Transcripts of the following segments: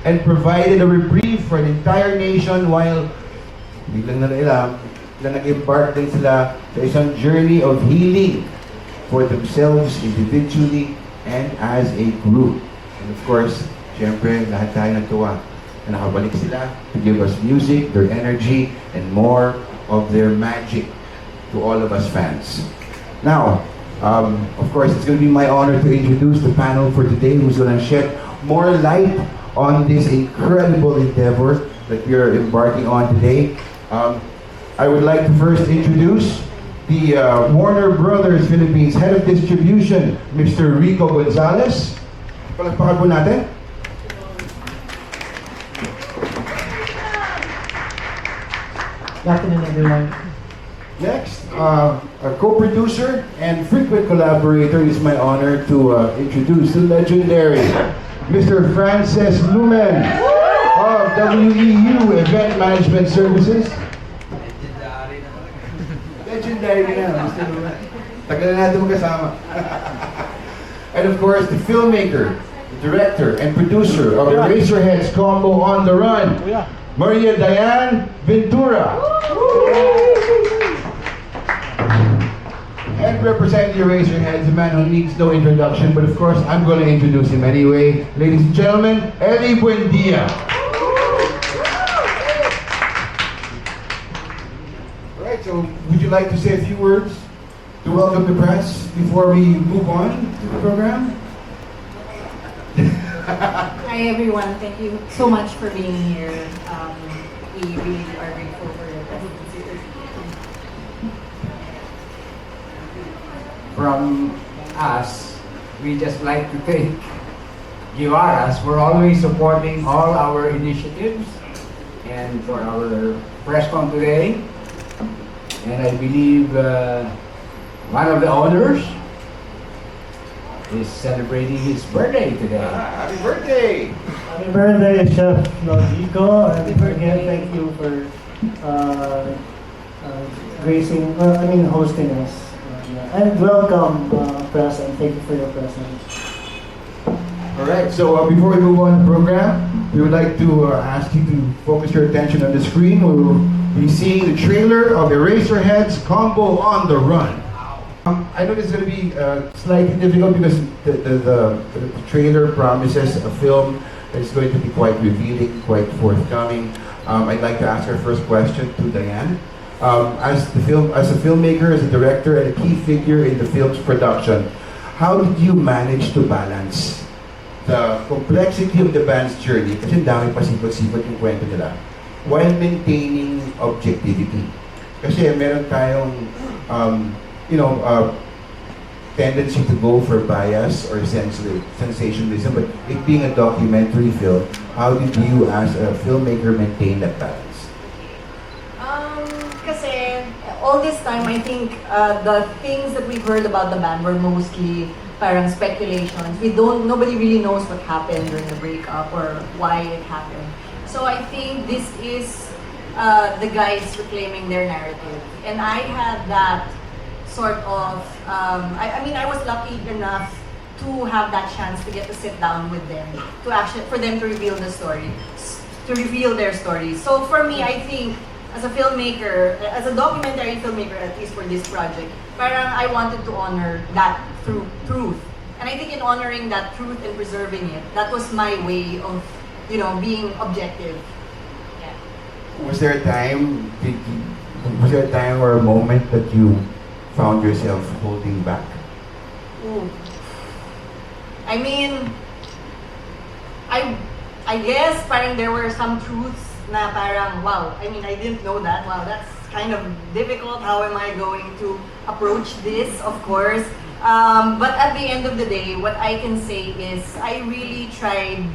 and provided a reprieve for the entire nation while biglang nila nag-embark din sila sa isang journey of healing for themselves individually and as a group. And of course, syempre, lahat tayo natuwa na nakabalik sila to give us music, their energy, and more of their magic to all of us fans. Now, of course, it's going to be my honor to introduce the panel for today who's going to shed more light on this incredible endeavor that we are embarking on today. I would like to first introduce the Warner Brothers Philippines Head of Distribution, Mr. Rico Gonzalez. Palakpakan po natin. Good afternoon, everyone. Next, a co-producer and frequent collaborator, is my honor to introduce the legendary Mr. Francis Lumen of WEU Event Management Services. Legendary na, Mr. Lumen. Tagal na natin magkasama. And of course, the filmmaker, the director, and producer of Eraserheads combo On the Run, Maria Diane Ventura. And representing the Eraserheads, a man who needs no introduction, but of course, I'm going to introduce him anyway. Ladies and gentlemen, Eddie Buendia. Alright, so would you like to say a few words to welcome the press before we move on to the program? Hi everyone, thank you so much for being here. We really are grateful for your presence here. From us, we just like to thank Givaras for always supporting all our initiatives and for our press con today. And I believe one of the owners is celebrating his birthday today. Happy birthday! Happy birthday, Chef Logico. And again, thank you for hosting us. And welcome, press, and thank you for your presence. Alright, so before we move on to the program, we would like to ask you to focus your attention on the screen. We'll be seeing the trailer of Eraserheads combo On the Run. I know this is going to be slightly difficult because the trailer promises a film that is going to be quite revealing, quite forthcoming. I'd like to ask our first question to Diane. As a filmmaker, as a director, and a key figure in the film's production, how did you manage to balance the complexity of the band's journey, kasi dami pasipot-sipot yung kwento nila, while maintaining objectivity? Kasi meron tayong tendency to go for bias or sensationalism, but it being a documentary film, how did you as a filmmaker maintain that balance? Kasi all this time, I think the things that we've heard about the band were mostly parang speculations. Nobody really knows what happened during the breakup or why it happened. So I think this is the guys reclaiming their narrative. And I had that sort of, I was lucky enough to have that chance to get to sit down with them, for them to reveal the story, to reveal their stories. So for me, I think, as a filmmaker, as a documentary filmmaker, at least for this project, parang I wanted to honor that through truth. And I think in honoring that truth and preserving it, that was my way of, being objective. Yeah. Was there a time or a moment that you found yourself holding back? Ooh. I mean, I guess parang there were some truths na parang, wow, I mean, I didn't know that. Wow, that's kind of difficult. How am I going to approach this, of course? But at the end of the day, what I can say is I really tried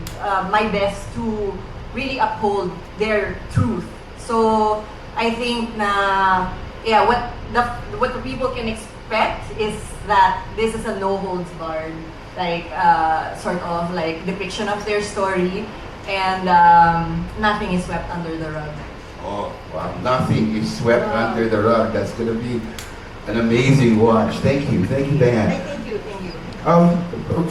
my best to really uphold their truth. So I think na, yeah, what the people can expect is that this is a no holds barred, like sort of like depiction of their story, and nothing is swept under the rug. Oh, wow. Nothing is swept under the rug. That's going to be an amazing watch. Thank you, Diane. Thank you.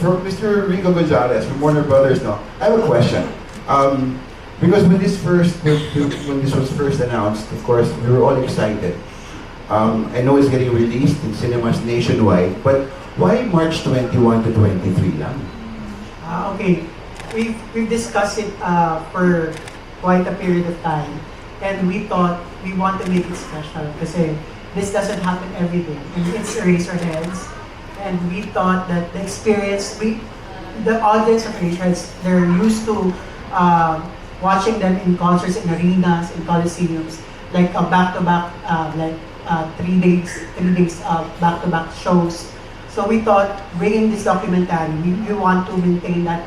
For Mr. Rico Gonzalez from Warner Brothers, now, I have a question. Because when this was first announced, of course, we were all excited. I know it's getting released in cinemas nationwide, but why March 21 to 23 lang? Okay, we've discussed it for quite a period of time, and we thought we want to make it special kasi this doesn't happen every day. And it's Eraserheads, and we thought that the experience, the audience of Eraserheads, they're used to watching them in concerts in arenas, in coliseums, like a back-to-back, like 3 days back-to-back shows. So we thought, bringing this documentary, we want to maintain that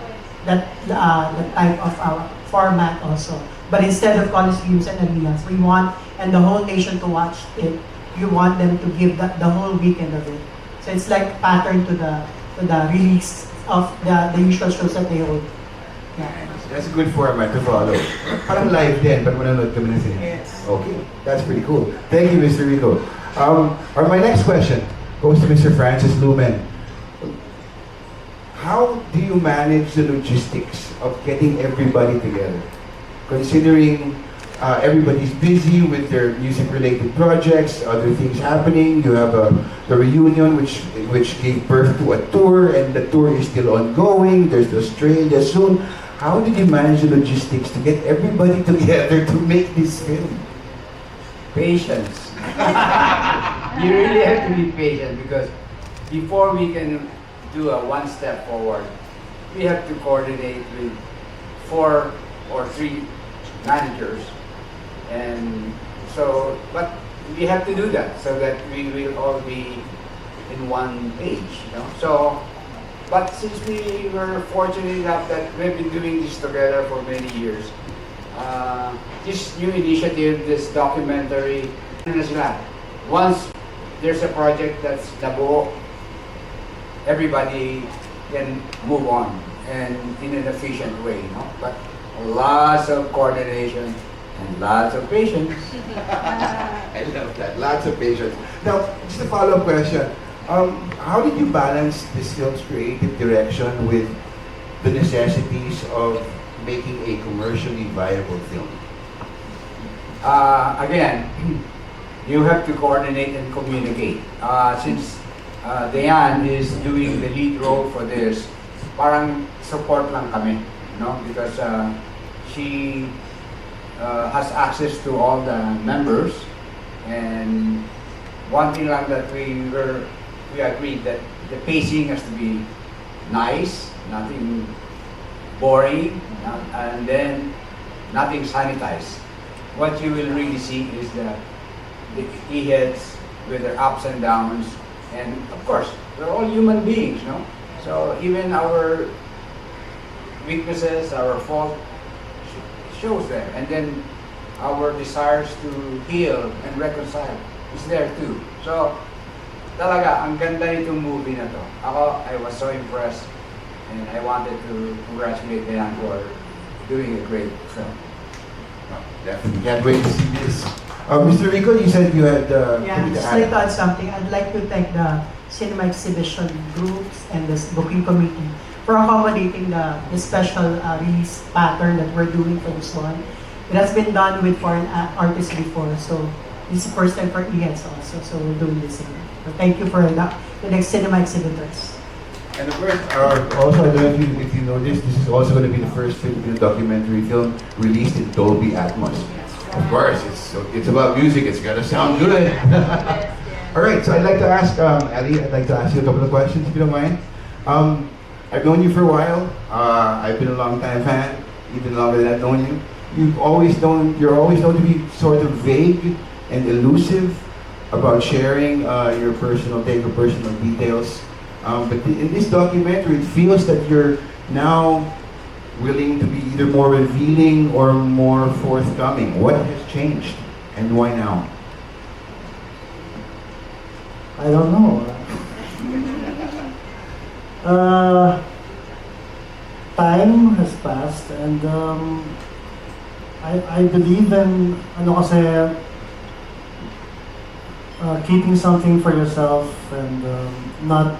type of format also. But instead of coliseums and arenas, we want, and the whole nation to watch it, we want them to give the whole weekend of it. So it's like pattern to the release of the usual shows that they hold. Yeah. That's a good format to follow. Parang live din, but manonood kami ng cinema. Yes. Okay, that's pretty cool. Thank you, Mr. Rico. My next question goes to Mr. Francis Lumen. How do you manage the logistics of getting everybody together? Considering everybody's busy with their music-related projects, other things happening. You have the reunion, which gave birth to a tour, and the tour is still ongoing. There's Australia soon. How did you manage the logistics to get everybody together to make this film? Patience. You really have to be patient because before we can do a one step forward, we have to coordinate with 4 or 3 managers. And so, but we have to do that so that we will all be in one page, you know. So, but since we were fortunate enough that we've been doing this together for many years, this new initiative, this documentary, once there's a project that's nabuo, everybody can move on and in an efficient way, you know. But lots of coordination and lots of patience. I love that. Lots of patience. Now, just a follow-up question. How did you balance this film's creative direction with the necessities of making a commercially viable film? Again, you have to coordinate and communicate. Since Diane is doing the lead role for this, parang support lang kami, no? Because she has access to all the members, and one thing lang that we agreed that the pacing has to be nice, nothing boring, and then nothing sanitized. What you will really see is the heads with their ups and downs, and of course, we're all human beings, no? So even our weaknesses, our fault shows there, and then our desires to heal and reconcile is there too. So talaga, ang ganda nitong movie na to. I was so impressed, and I wanted to congratulate Diane for doing a great film. Definitely can't wait to see this. Mr. Rico, you said you had Yeah, something to just like add. to add something. I'd like to thank the cinema exhibition groups and the booking committee for accommodating the special release pattern that we're doing for this one. It has been done with foreign artists before, so this is the first time for ES also, so we're doing this again. So thank you for the next cinema exhibitors. And of course, also, I don't know if you noticed, this is also going to be the first Filipino documentary film released in Dolby Atmos. Of course, it's about music, it's got to sound good. All right, so I'd like to ask, Ali, I'd like to ask you a couple of questions, if you don't mind. I've known you for a while. I've been a long time fan, even longer than I've known you. You're always known to be sort of vague and elusive about sharing your personal take or personal details. But in this documentary, it feels that you're now willing to be either more revealing or more forthcoming. What has changed, and why now? I don't know. Time has passed, and I believe in keeping something for yourself and not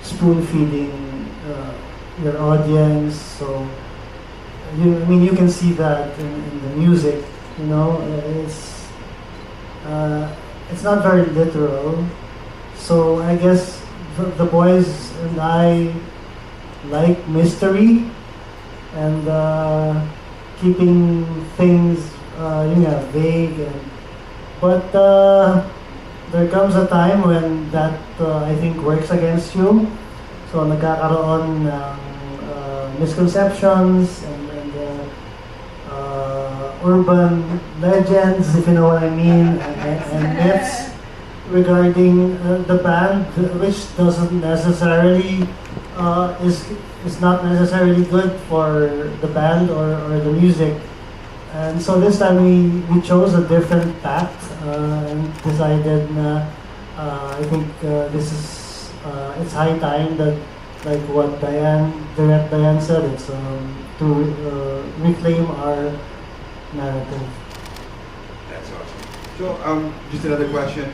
spoon feeding your audience. So I mean, you can see that in the music. You know, it's not very literal. So I guess the boys and I like mystery and keeping things vague. But there comes a time when that I think works against you. So nagkakaroon ng misconceptions and urban legends, if you know what I mean, and myths regarding the band, which doesn't necessarily is not necessarily good for the band or the music. And so this time we chose a different path and decided na I think this is it's high time that, like what Diane said, it's to reclaim our narrative. That's awesome. So, just another question.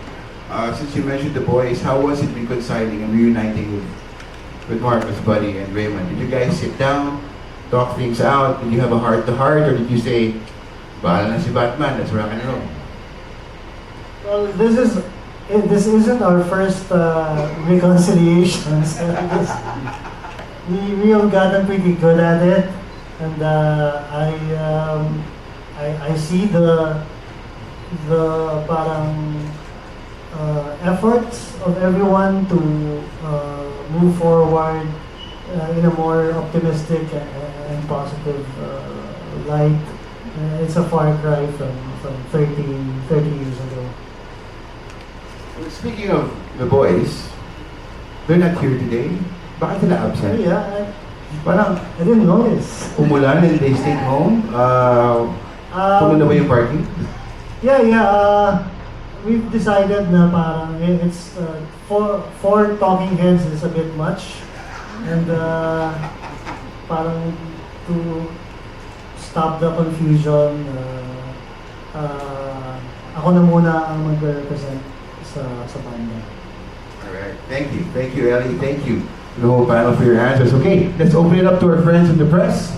Since you mentioned the boys, how was it reconciling and reuniting with Marcus, Buddy, and Raymond? Did you guys sit down, talk things out? Did you have a heart-to-heart, or did you say, bahala na si Batman, let's rock and roll? Well, this isn't our first reconciliation. So we have gotten pretty good at it, and I see the parang efforts of everyone to move forward in a more optimistic and positive light. It's a far cry from 30 years ago. Speaking of the boys, they're not here today. Bakit sila absent? Yeah, Parang I didn't notice. umulan and they stayed home. Tumula ba yung party? Yeah. We've decided na parang it's four talking heads is a bit much, and parang to stop the confusion, ako na muna ang magre-represent sa banda. Alright, thank you Ellie, thank you to the whole panel for your answers. Okay, let's open it up to our friends in the press.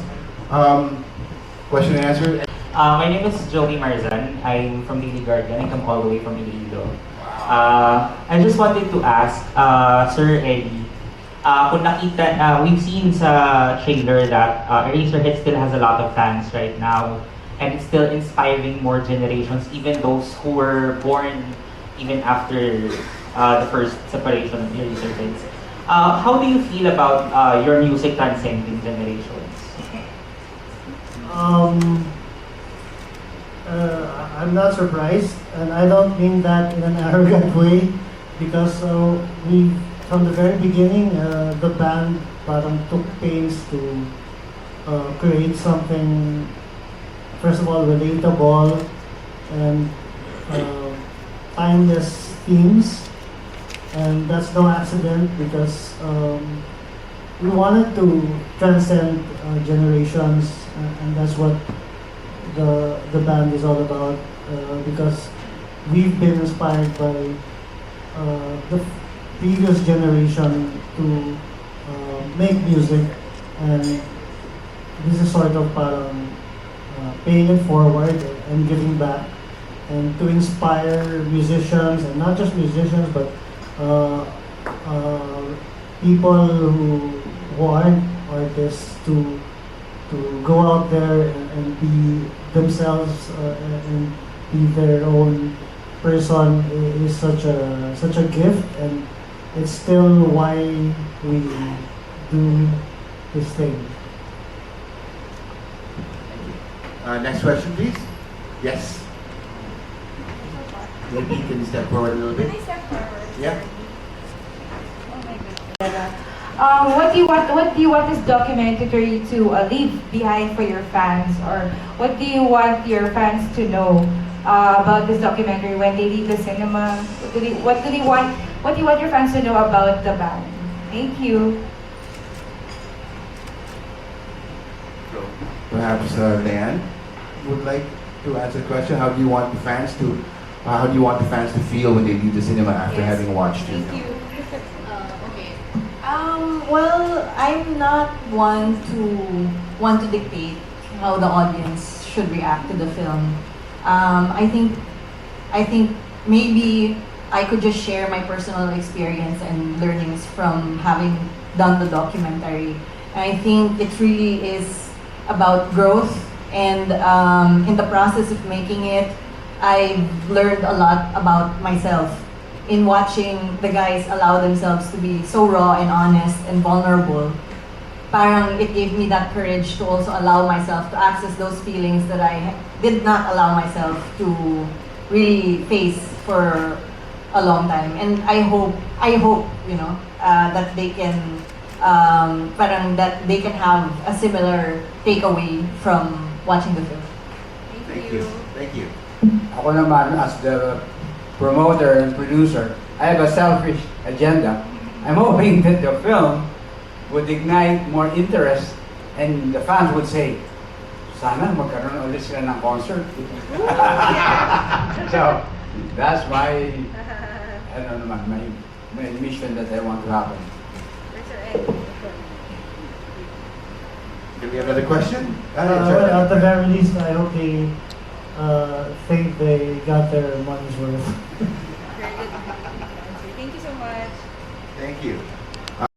Question and answer. My name is Joey Marzan. I'm from Daily Guardian. I come all the way from Iloilo. I just wanted to ask, Sir Eddie, kung nakita, we've seen sa trailer that Eraserheads still has a lot of fans right now, and it's still inspiring more generations, even those who were born even after the first separation of Eraserheads. How do you feel about your music transcending generations? I'm not surprised, and I don't mean that in an arrogant way, because we, from the very beginning, the band parang took pains to create something, first of all, relatable and timeless themes, and that's no accident because we wanted to transcend generations, and that's what the band is all about, because we've been inspired by the previous generation to make music, and this is sort of parang paying it forward and giving back, and to inspire musicians, and not just musicians, but people who aren't artists to go out there and be themselves and be their own person is such a gift, and it's still why we do this thing. Next question, please. Yes. Maybe you can step forward a little bit. Can I step forward? Yeah. Oh my goodness. What do you want this documentary to leave behind for your fans, or what do you want your fans to know about this documentary when they leave the cinema? What do you want your fans to know about the band? Thank you. Perhaps Leanne would like to answer the question. How do you want the fans to feel when they leave the cinema after Yes. having watched it? Thank you. Okay. Well, I'm not one to dictate how the audience should react to the film. I think maybe I could just share my personal experience and learnings from having done the documentary. And I think it really is about growth, and in the process of making it, I've learned a lot about myself in watching the guys allow themselves to be so raw and honest and vulnerable. Parang it gave me that courage to also allow myself to access those feelings that I did not allow myself to really face for a long time. And I hope, you know, that they can, parang that they can have a similar takeaway from watching the film. Thank you. Thank you. Ako naman, as the promoter and producer, I have a selfish agenda. I'm hoping that the film would ignite more interest and the fans would say, sana magkaroon ulit sila ng concert. So, that's my, my mission that I want to happen. Do we have another question? Well, at the very least, I hope they think they got their money's worth. Very good answer. Thank you so much. Thank you.